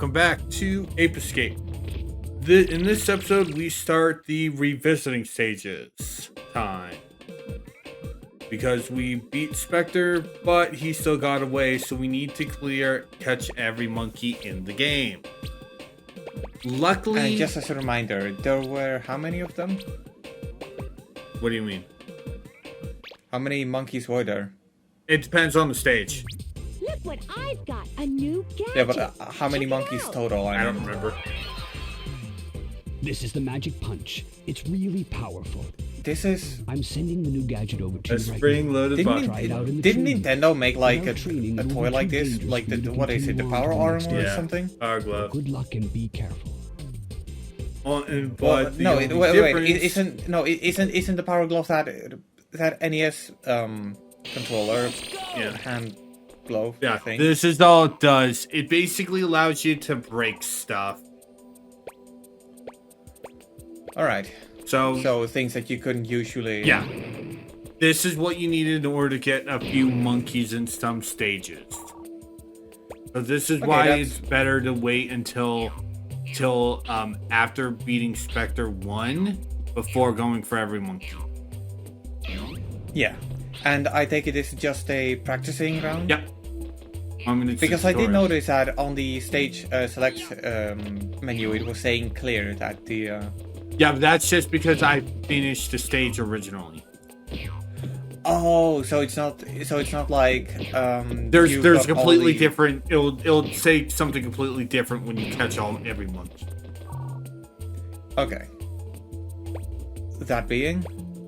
welcome back to Ape Escape. In this episode, we start the revisiting stages time. Because we beat Spectre, but he still got away, so we need to catch every monkey in the game. Luckily... And just as a reminder, there were how many of them? What do you mean? How many monkeys were there? It depends on the stage. Look what I've got, a new gadget. Yeah, but how many monkeys total? I don't remember. This is the magic punch. It's really powerful. This is... I'm sending the new gadget over to A you right spring-loaded now. box. Try it out in the Didn't training. Nintendo make like Without training, a it will toy be like too this? dangerous Like for you to what is it, the continue power on to the arm or next something? Power glove. Good luck and be careful. But No, the wait, difference... isn't the power glove that NES controller Yeah. hand glove Yeah, thing? this is all it does. It basically allows you to break stuff. All right. So Things that you couldn't usually. yeah, this is what you needed in order to get a few monkeys in some stages. So this is why that's- it's better to wait until after beating Spectre 1 before going for every monkey. Yeah. And I take it this is just a practicing round. Yep. Because I did notice that on the stage select menu, it was saying clear that the. Yeah, but that's just because I finished the stage originally. Oh, so it's not like There's you've a got all completely the- different. It'll say something completely different when you catch every monkey. Okay. That being.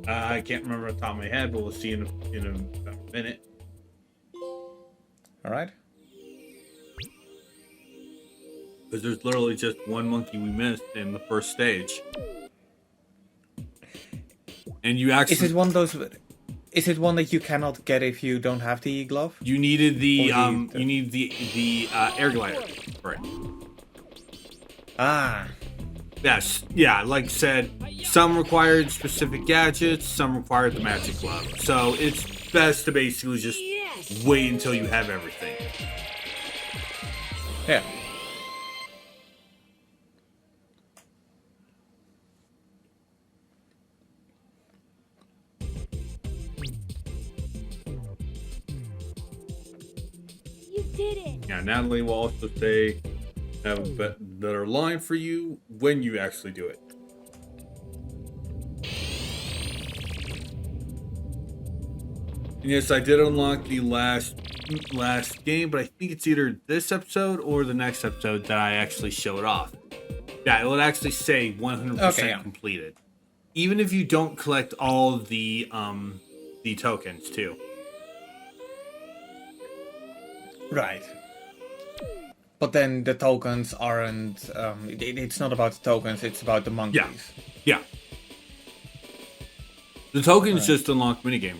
I can't remember off the top of my head, but we'll see in a minute. All right. Because there's literally just one monkey we missed in the first stage. And you actually... Is it one of those? Is it one that you cannot get if you don't have the glove? You needed the Or the- you need the air glider for it. Ah. Yes, yeah, like I said, some required specific gadgets, some required the magic glove. So it's best to basically just wait until you have everything. Yeah. You did it. Yeah, Natalie will also say have a better line for you when you actually do it. And yes, I did unlock the last game, but I think it's either this episode or the next episode that I actually showed off. Yeah, it would actually say 100% Okay, yeah. completed, even if you don't collect all the tokens too. Right. But then the tokens aren't. It's not about the tokens. It's about the monkeys. Yeah. The tokens just unlock minigame.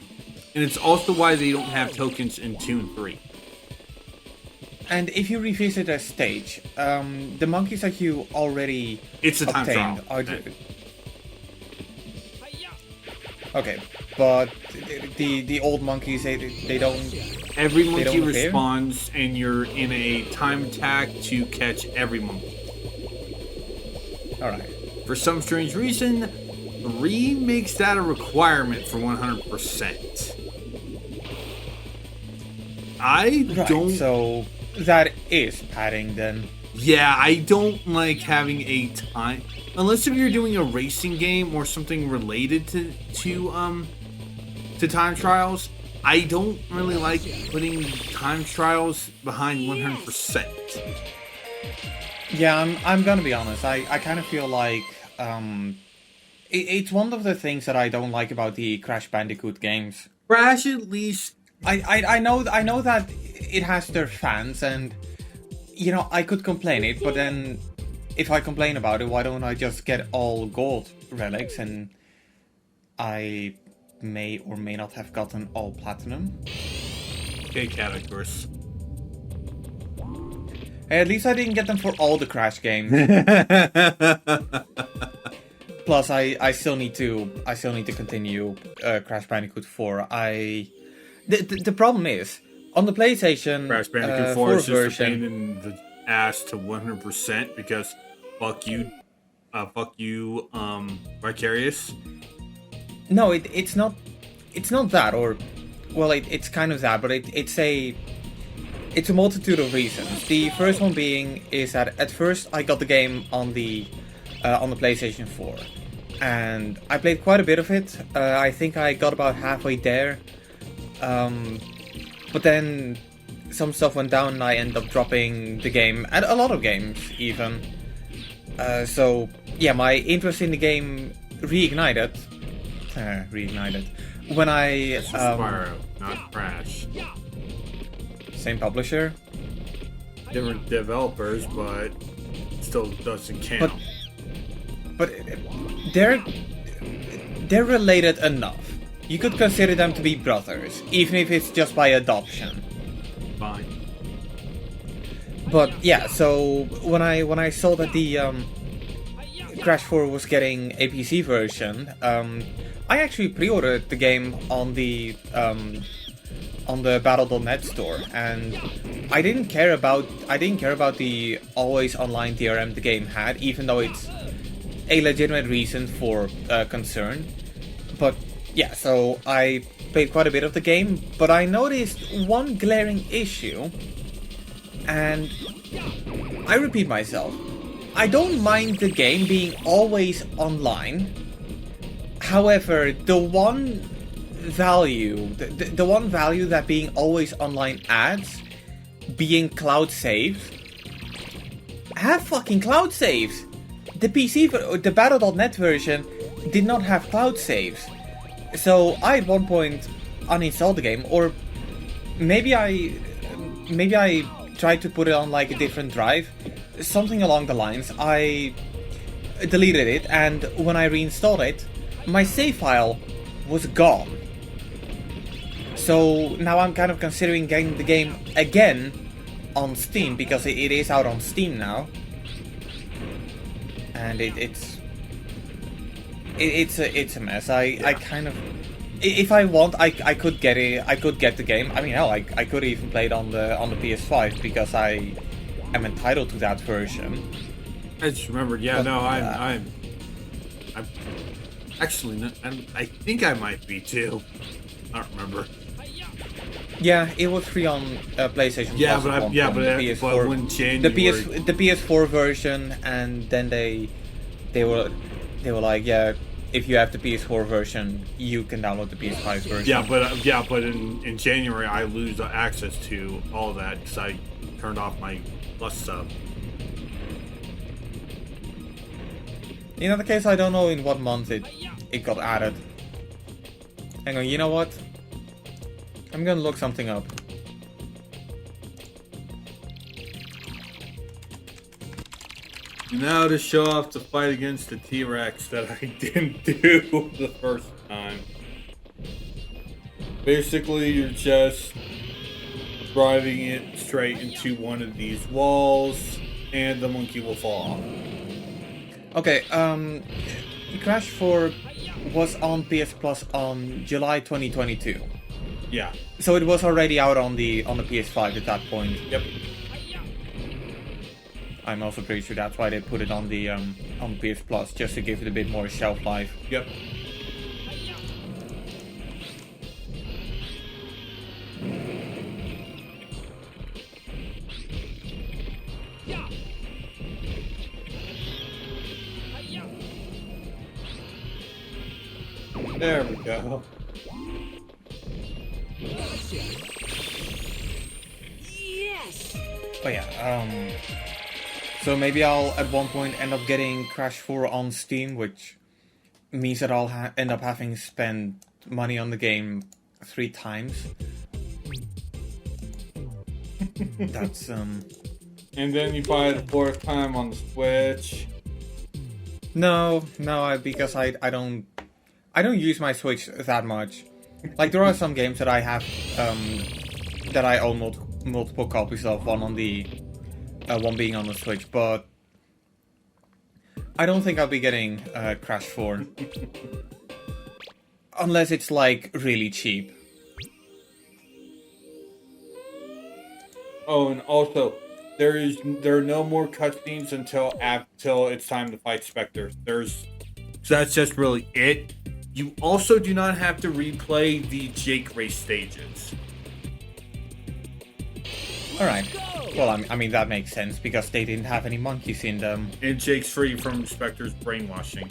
And it's also why they don't have tokens in 2 and 3. And if you revisit a stage, the monkeys that you already It's a time obtained trial. are okay, but the old monkeys they don't. Every monkey don't appear? responds, and you're in a time attack to catch every monkey. All right. For some strange reason, 3 makes that a requirement for 100%. I Right. don't... So that is padding then. Yeah, I don't like having a time... Unless if you're doing a racing game or something related to time trials, I don't really like putting time trials behind 100%. Yeah, I'm gonna be honest. I kind of feel like it's one of the things that I don't like about the Crash Bandicoot games. Crash at least... I know that it has their fans, and you know I could complain it, but then if I complain about it, why don't I just get all gold relics and I may or may not have gotten all platinum? Okay, cat, of course. Hey, at least I didn't get them for all the Crash games. Plus, I still need to continue Crash Bandicoot 4. The problem is on the PlayStation Crash Bandicoot 4 4 is just a version. pain in the ass to 100% because fuck you, Vicarious. No, it's not. It's not that, or well, it's kind of that, but it's a multitude of reasons. The first one being is that at first I got the game on the PlayStation 4, and I played quite a bit of it. I think I got about halfway there, but then some stuff went down, and I ended up dropping the game, and a lot of games even. So yeah, my interest in the game reignited when I Spyro, not Crash. same publisher. Different developers, but still doesn't count. But they're related enough. You could consider them to be brothers, even if it's just by adoption. Fine. But yeah, so when I saw that the Crash 4 was getting a PC version, I actually pre-ordered the game on the Battle.net store, and I didn't care about the always online DRM the game had, even though it's a legitimate reason for concern. But yeah, so I played quite a bit of the game, but I noticed one glaring issue, and I repeat myself. I don't mind the game being always online. However, the one value that being always online adds, being cloud saves, have fucking cloud saves. The the Battle.net version did not have cloud saves. So I at one point uninstalled the game, or maybe I tried to put it on like a different drive, something along the lines. I deleted it, and when I reinstalled it, my save file was gone. So now I'm kind of considering getting the game again on Steam, because it is out on Steam now, and it's a mess. I kind of, if I want, I could get it. I could get the game. I mean, hell, I could even play it on the PS5 because I am entitled to that version. I just remembered. Yeah, But, no, I'm actually, I think I might be too. I don't remember. Yeah, it was free on PlayStation. Yeah, Plus at one point, but the but when January, the PS4 version, and then they were like, yeah, if you have the PS4 version, you can download the PS5 version. but in January I lose access to all that because I turned off my Plus sub. In other case, I don't know in what month it got added. Hang on, you know what? I'm gonna look something up. Now to show off the fight against the T-Rex that I didn't do the first time. Basically, you're just driving it straight into one of these walls, and the monkey will fall off. Okay, Crash 4 was on PS Plus on July 2022. Yeah. So it was already out on the PS5 at that point. Yep. I'm also pretty sure that's why they put it on the PS Plus, just to give it a bit more shelf life. Yep. There we go. Yes! But yeah, so maybe I'll at one point end up getting Crash 4 on Steam, which means that I'll end up having spent money on the game 3 times. That's And then you buy it the 4th time on the Switch. No, because I don't use my Switch that much. Like, there are some games that I have that I own multiple copies of, one on the one being on the Switch, but I don't think I'll be getting Crash 4 unless it's like really cheap. Oh, and also, there are no more cutscenes until it's time to fight Spectre. So that's just really it. You also do not have to replay the Jake race stages. All right. Well, I mean that makes sense because they didn't have any monkeys in them. And Jake's free from Spectre's brainwashing.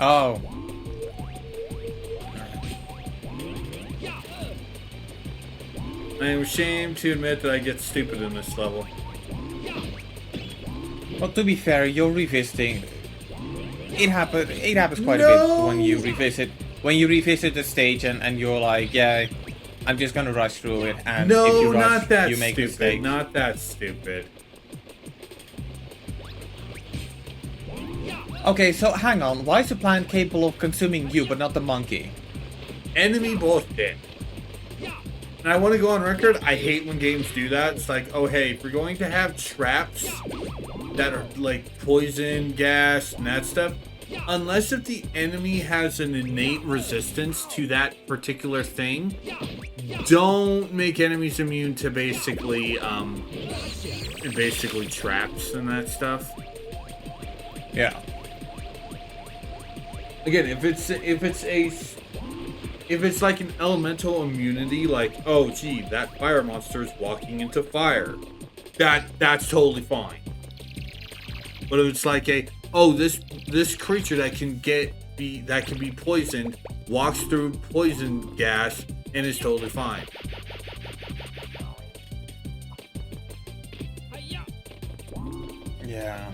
Oh. I am ashamed to admit that I get stupid in this level. Well, to be fair, you're revisiting. It happens quite a bit when you revisit the stage and you're like, yeah, I'm just gonna rush through it. And if No, you rush, not that you make stupid. mistakes. Not that stupid. Okay, so hang on. Why is the plant capable of consuming you but not the monkey? Enemy bullshit. And I want to go on record, I hate when games do that. It's like, oh hey, if we're going to have traps that are like poison, gas, and that stuff, unless if the enemy has an innate resistance to that particular thing, don't make enemies immune to basically traps and that stuff. Yeah. Again, if it's like an elemental immunity, like, oh gee, that fire monster is walking into fire, that's totally fine. But if it's like this creature that can be poisoned walks through poison gas and is totally fine. Yeah.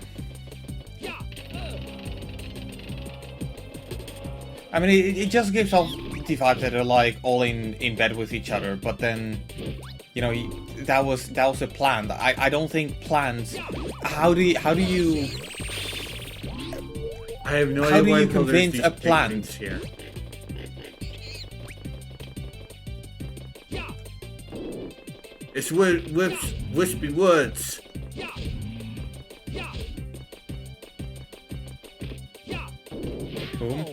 I mean, it just gives off the vibe that they're like all in bed with each other, but then, you know, that was a plan. I don't think plans. How do you? I have no How idea do why you there's convince these a big plant? things here. It's Wispy Woods. Boom.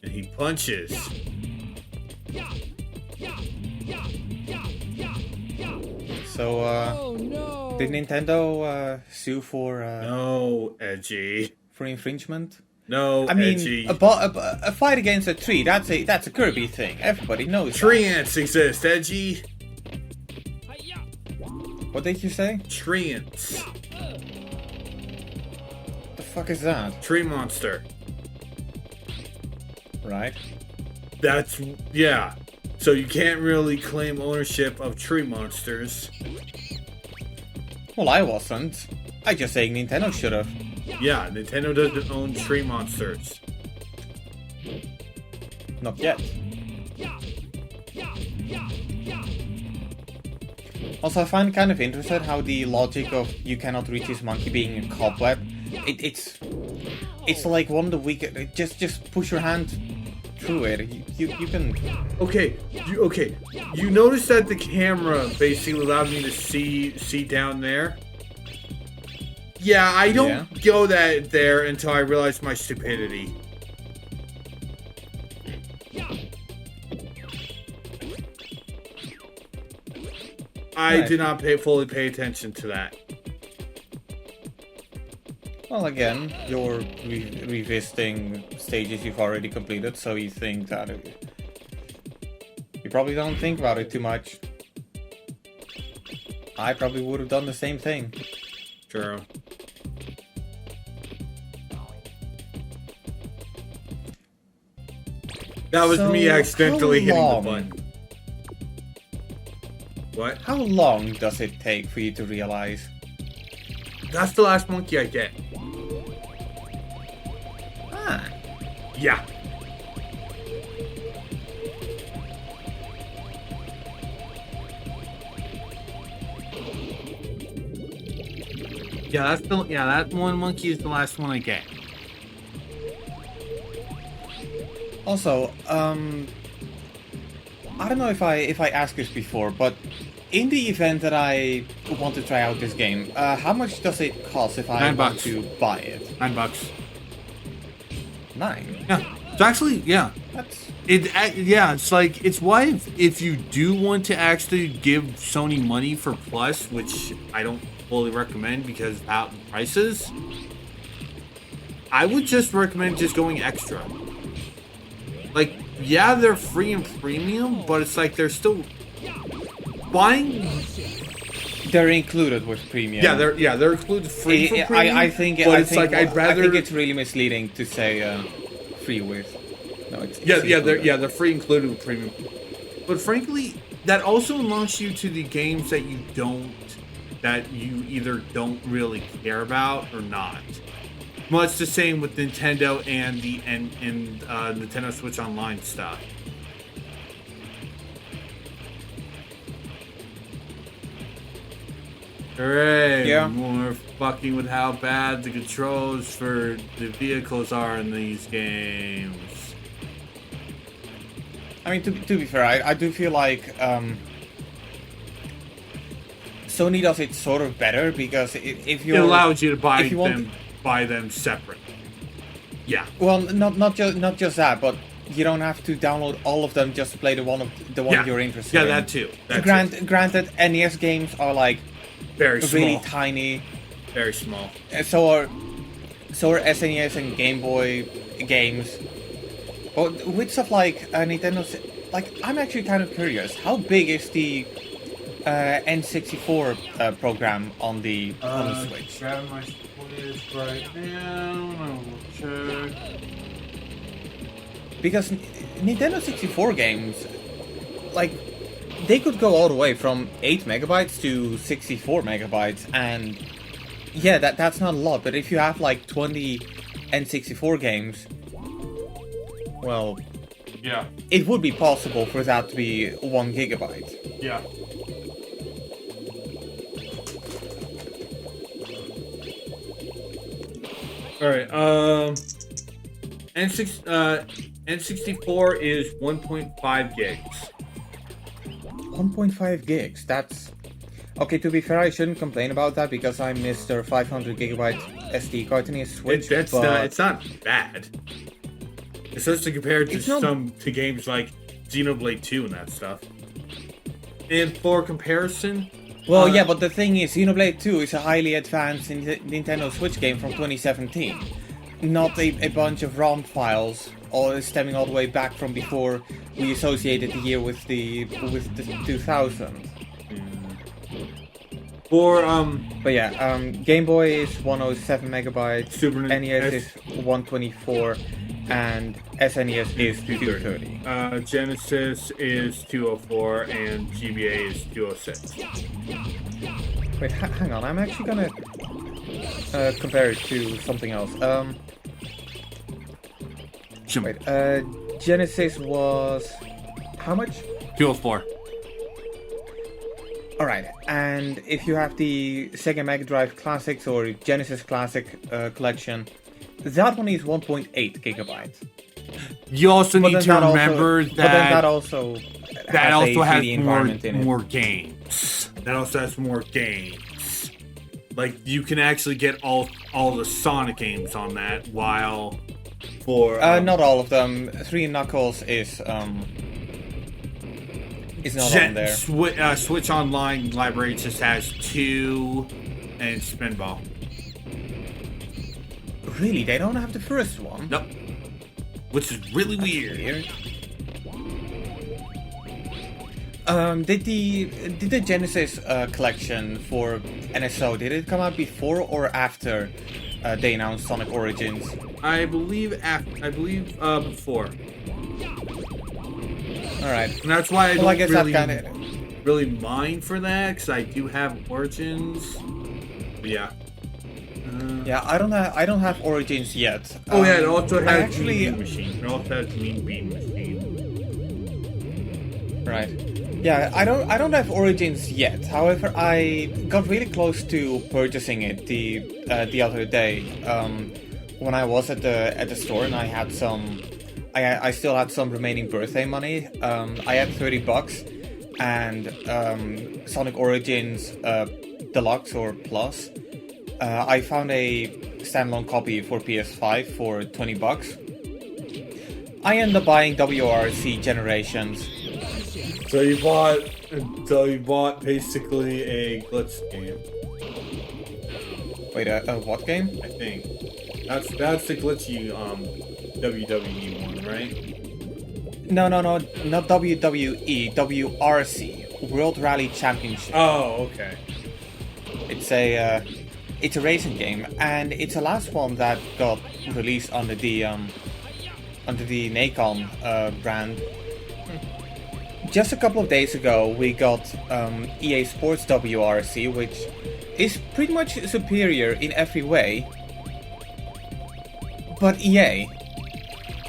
And he punches. So, did Nintendo sue for No, Edgy. for infringement? No, I mean, Edgy. a fight against a tree, that's a Kirby thing. Everybody knows Tree ants exist, Edgy. that. What did you say? Tree ants. What the fuck is that? Tree monster. Right? That's, yeah. So you can't really claim ownership of tree monsters. Well, I wasn't. I just saying Nintendo should have. Yeah, Nintendo doesn't own tree monsters. Not yet. Also, I find it kind of interesting how the logic of you cannot reach this monkey being a cobweb. It's like one of the weak. Just push your hand through it. You can. Okay, you notice that the camera basically allowed me to see down there? Yeah, I don't go there until I realize my stupidity. I Right. did not fully pay attention to that. Well, again, you're revisiting stages you've already completed, so you think that you probably don't think about it too much. I probably would have done the same thing. True. That was So, me accidentally how hitting the long? button. What? How long does it take for you to realize? That's the last monkey I get. Ah, Yeah. Yeah, that one monkey is the last one I get. also, I don't know if I asked this before, but in the event that I want to try out this game, how much does it cost if I $9. want to buy it? $9. $9. Yeah. It's actually, yeah. It's like it's why if you do want to actually give Sony money for Plus, which I don't fully recommend because of how the prices, I would just recommend just going extra. Like, yeah, they're free and premium, but it's like they're still buying. They're included with premium. Yeah, they're included free for premium. I think it's really misleading to say free with. No, it's they're free included with premium. But frankly, that also unlocks you to the games that you either don't really care about or not. Well, it's the same with Nintendo and the Nintendo Switch Online stuff. Hooray! Yeah. More fucking with how bad the controls for the vehicles are in these games. I mean, to be fair, I do feel like Sony does it sort of better because if you it allows you to buy them separate. Yeah. Well, not just that, but you don't have to download all of them just to play the one you're interested in. Yeah, that too. Granted, NES games are like very small, really tiny, very small. So are SNES and Game Boy games. But with stuff like Nintendo, like I'm actually kind of curious. How big is the N64 program on the Switch? Grab my Switch right now. I will check. Because Nintendo 64 games, like, they could go all the way from 8 megabytes to 64 megabytes, and yeah, that's not a lot, but if you have like 20 N64 games, well, yeah, it would be possible for that to be 1 gigabyte. Yeah. Alright, N64 is 1.5 gigs. 1.5 gigs, that's... Okay, to be fair, I shouldn't complain about that because I missed their 500 gigabyte SD card in his Switch, it's not bad. Especially compared to games like Xenoblade 2 and that stuff. And for comparison... Well, yeah, but the thing is, Xenoblade 2 is a highly advanced Nintendo Switch game from 2017. Not a bunch of ROM files, all stemming all the way back from before we associated the year with the 2000. But yeah, Game Boy is 107 megabytes, Super NES is 124, and SNES is 230. Genesis is 204, and GBA is 206. Wait, hang on, I'm actually gonna compare it to something else. Wait, Genesis was how much? 204. Alright, and if you have the Sega Mega Drive Classics or Genesis Classic collection, that one is 1.8 gigabytes. You also need to remember that... But then that also has more more games. That also has more games. Like, you can actually get all the Sonic games on that, while for... not all of them. 3 Knuckles is not on there. Switch Online library just has 2 and Spinball. Really? They don't have the first one? Nope. Which is really weird. Did the Genesis collection for NSO, did it come out before or after they announced Sonic Origins? I believe before. Alright. And that's why I don't really mind for that, because I do have Origins. But yeah. Yeah, I don't have Origins yet. Oh yeah, it also has Mean Bean Machine. It also has Mean Bean Machine. Right. Yeah, I don't have Origins yet. However, I got really close to purchasing it the other day. When I was at the store and I had I still had some remaining birthday money. I had $30 and Sonic Origins Deluxe or Plus. I found a standalone copy for PS5 for $20. I end up buying WRC Generations. So you bought basically a glitch game, Wait, what game? I think. That's the glitchy WWE one, right? No, not WWE, WRC, World Rally Championship. Oh, okay. It's a racing game, and it's the last one that got released under the Nacon brand. Just a couple of days ago, we got EA Sports WRC, which is pretty much superior in every way, but EA.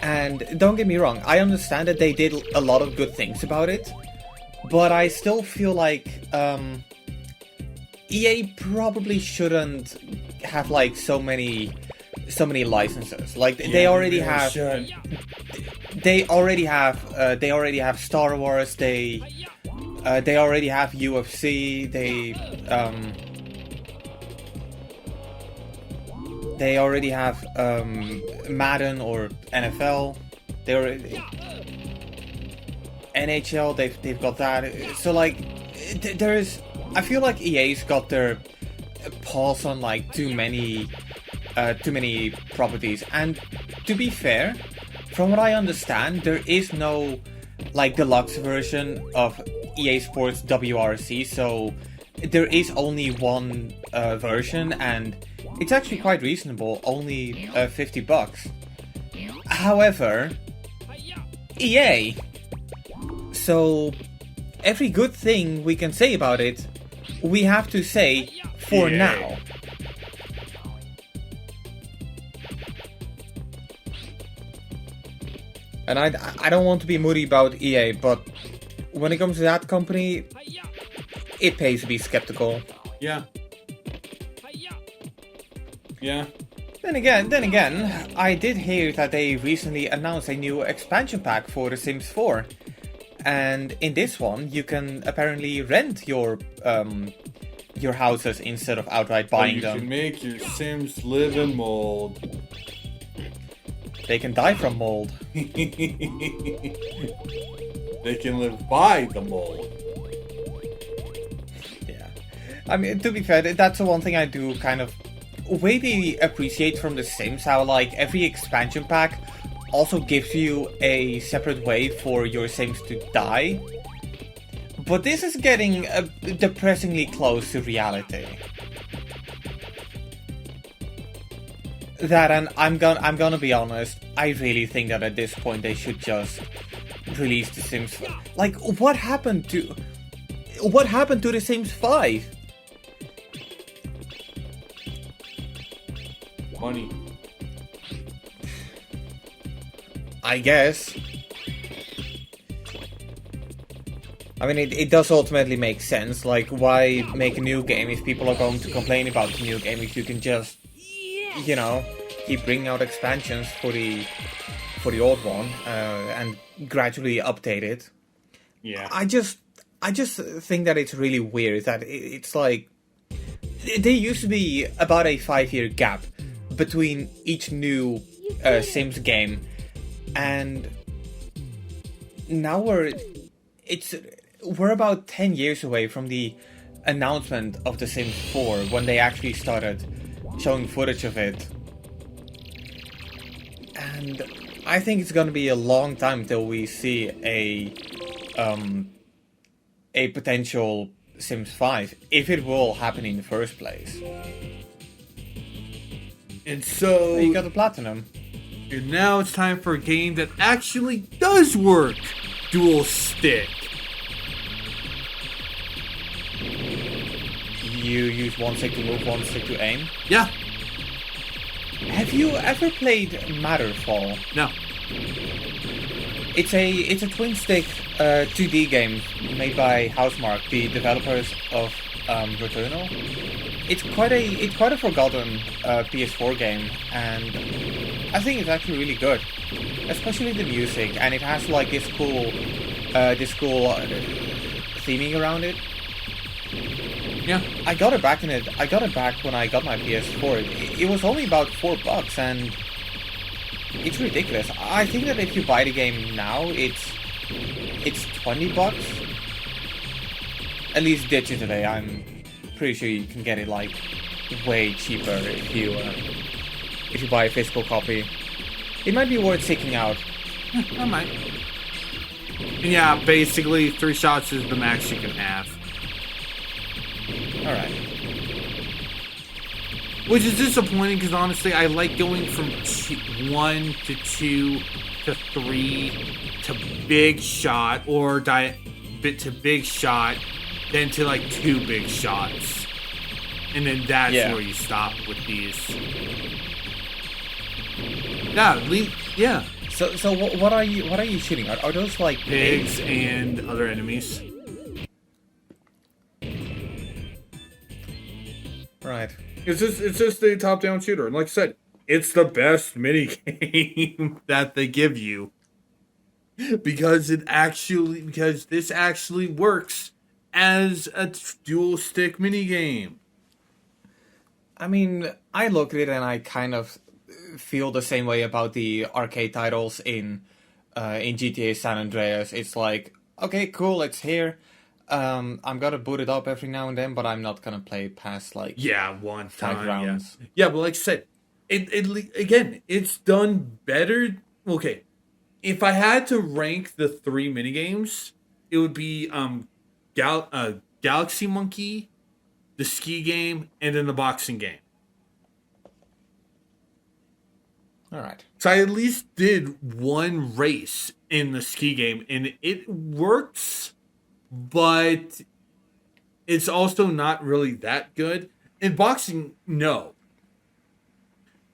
And don't get me wrong, I understand that they did a lot of good things about it, but I still feel like EA probably shouldn't have like so many licenses. Like they already have. They already have Star Wars. They already have UFC. They already have Madden or NFL. They already NHL. They've got that. So like there is. I feel like EA's got their paws on like too many properties. And to be fair, from what I understand, there is no like deluxe version of EA Sports WRC, so there is only one version, and it's actually quite reasonable, only $50. However, EA. So every good thing we can say about it, we have to say for EA. now. And I don't want to be moody about EA, but when it comes to that company, it pays to be skeptical. Yeah. Yeah. Then again, I did hear that they recently announced a new expansion pack for The Sims 4. And in this one, you can apparently rent your houses instead of outright buying You them. can make your Sims live in mold. They can die from mold. They can live by the mold. Yeah. I mean, to be fair, that's the one thing I do kind of really appreciate from The Sims, how like every expansion pack also gives you a separate way for your Sims to die. But this is getting depressingly close to reality. That, and I'm gonna be honest, I really think that at this point they should just release The Sims. Like, what happened to The Sims 5? Money. I guess. I mean, it does ultimately make sense. Like, why make a new game if people are going to complain about the new game if you can just, you know, keep bringing out expansions for the old one and gradually update it. Yeah. I just think that it's really weird that it's like there used to be about a 5-year gap between each new Sims game, and now we're about 10 years away from the announcement of The Sims 4 when they actually started showing footage of it. And I think it's gonna be a long time till we see a potential Sims 5, if it will happen in the first place. And so You got the platinum. and now it's time for a game that actually does work. Dual stick. You use one stick to move, one stick to aim. Yeah. Have you ever played Matterfall? No. It's a twin stick 2D game made by Housemarque, the developers of Returnal. It's quite a forgotten PS4 game, and I think it's actually really good, especially the music, and it has like this cool theming around it. Yeah. I got it back when I got my PS4. It was only about $4, and it's ridiculous. I think that if you buy the game now, it's $20. At least digitally, I'm pretty sure you can get it like way cheaper if you buy a physical copy. It might be worth seeking out. I might. Yeah, basically 3 shots is the max you can have. All right. Which is disappointing because honestly, I like going from 1 to 2 to 3 to big shot or bit to big shot, then to like 2 big shots, and then that's where you stop with these. Yeah. So what are you shooting at? Are those like Pigs and other enemies. Right. It's just a top-down shooter, and like I said, it's the best mini game that they give you because this actually works as a dual stick mini game. I mean, I look at it and I kind of feel the same way about the arcade titles in GTA San Andreas. It's like, okay, cool, it's here. I'm gonna boot it up every now and then, but I'm not gonna play past like One 5 time. rounds. Yeah, but like I said, again, it's done better. Okay, if I had to rank the 3 minigames, it would be Galaxy Monkey, the ski game, and then the boxing game. All right. So I at least did one race in the ski game, and it works, but it's also not really that good. In boxing, no.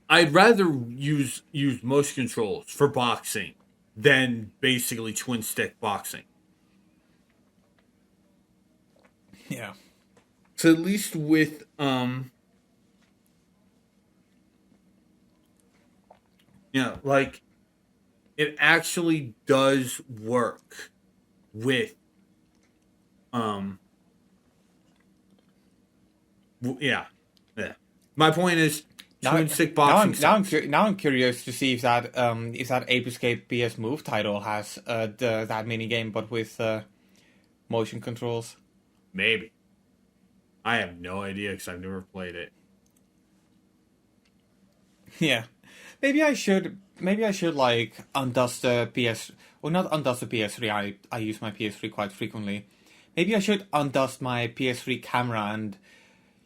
I'd rather use motion controls for boxing than basically twin stick boxing. Yeah. So at least with like it actually does work with yeah. My point is twin stick boxing. Now I'm curious to see if that Ape Escape PS Move title has that mini game, but with motion controls. Maybe. I have no idea because I've never played it. Yeah, maybe I should like undust the PS, or not undust the PS3. I use my PS3 quite frequently. Maybe I should undust my PS3 camera and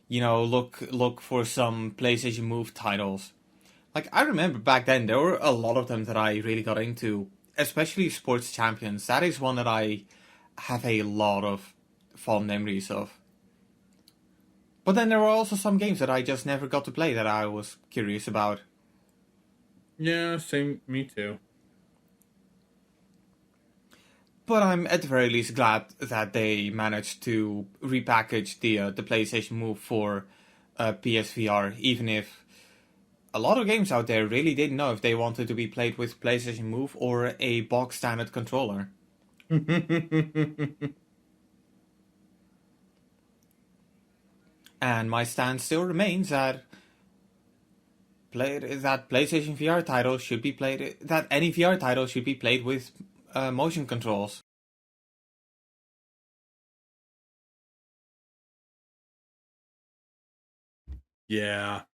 look for some PlayStation Move titles. Like, I remember back then there were a lot of them that I really got into, especially Sports Champions. That is one that I have a lot of fond memories of. But then there were also some games that I just never got to play that I was curious about. Yeah, same. Me too. But I'm at the very least glad that they managed to repackage the PlayStation Move for PSVR, even if a lot of games out there really didn't know if they wanted to be played with PlayStation Move or a box standard controller. And my stance still remains that PlayStation VR titles should be played. That any VR title should be played with motion controls. Yeah,